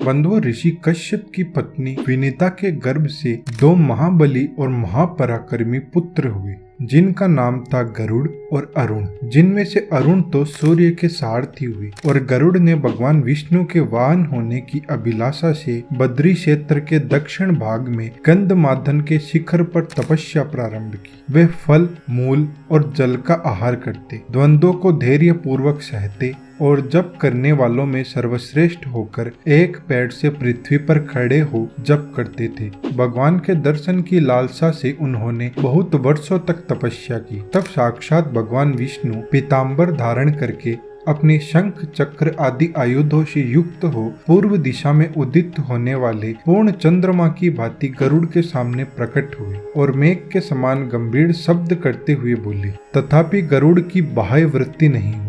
बंधुओं, ऋषि कश्यप की पत्नी विनीता के गर्भ से 2 महाबली और महापराक्रमी पुत्र हुए, जिनका नाम था गरुड़ और अरुण। जिनमें से अरुण तो सूर्य के सारथी हुए और गरुड़ ने भगवान विष्णु के वाहन होने की अभिलाषा से बद्री क्षेत्र के दक्षिण भाग में गंधमादन के शिखर पर तपस्या प्रारंभ की। वे फल, मूल और जल का आहार करते, द्वंद्वों को धैर्य पूर्वक सहते और जप करने वालों में सर्वश्रेष्ठ होकर एक पैर से पृथ्वी पर खड़े हो जप करते थे। भगवान के दर्शन की लालसा से उन्होंने बहुत वर्षों तक तपस्या की। तब साक्षात भगवान विष्णु पीताम्बर धारण करके अपने शंख, चक्र आदि आयुधों से युक्त हो पूर्व दिशा में उदित होने वाले पूर्ण चंद्रमा की भांति गरुड़ के सामने प्रकट हुए और मेघ के समान गंभीर शब्द करते हुए बोले। तथापि गरुड़ की बाह्य वृत्ति नहीं हुई,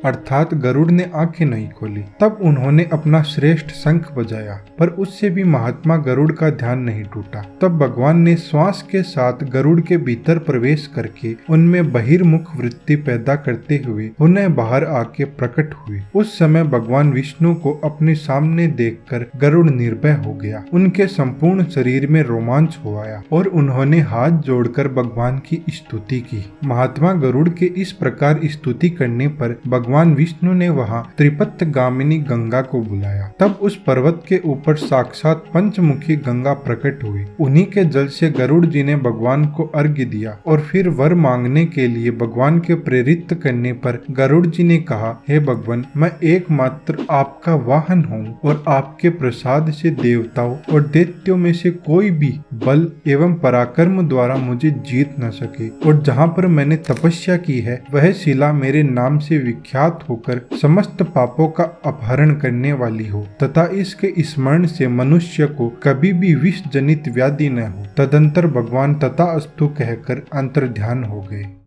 अर्थात गरुड़ ने आंखें नहीं खोली। तब उन्होंने अपना श्रेष्ठ शंख बजाया, पर उससे भी महात्मा गरुड़ का ध्यान नहीं टूटा। तब भगवान ने श्वास के साथ गरुड़ के भीतर प्रवेश करके उनमें बहिर्मुख वृत्ति पैदा करते हुए उन्हें बाहर आके प्रकट हुए। उस समय भगवान विष्णु को अपने सामने देखकर गरुड़ निर्भय हो गया। उनके संपूर्ण शरीर में रोमांच हो आया और उन्होंने हाथ जोड़कर भगवान की स्तुति की। महात्मा गरुड़ के इस प्रकार स्तुति करने पर भगवान विष्णु ने वहां त्रिपथ गामिनी गंगा को बुलाया। तब उस पर्वत के ऊपर साक्षात पंचमुखी गंगा प्रकट हुई। उन्हीं के जल से गरुड़ जी ने भगवान को अर्घ्य दिया और फिर वर मांगने के लिए भगवान के प्रेरित करने पर गरुड़ जी ने कहा, हे भगवान, मैं एकमात्र आपका वाहन हूँ और आपके प्रसाद से देवताओं और दैत्यों में से कोई भी बल एवं पराक्रम द्वारा मुझे जीत न सके। और जहाँ पर मैंने तपस्या की है वह शिला मेरे नाम से विख्यात होकर समस्त पापों का अपहरण करने वाली हो तथा इसके स्मरण से मनुष्य को कभी भी विष जनित व्याधि न हो। तदंतर भगवान तथास्तु कहकर अंतर्ध्यान हो गए।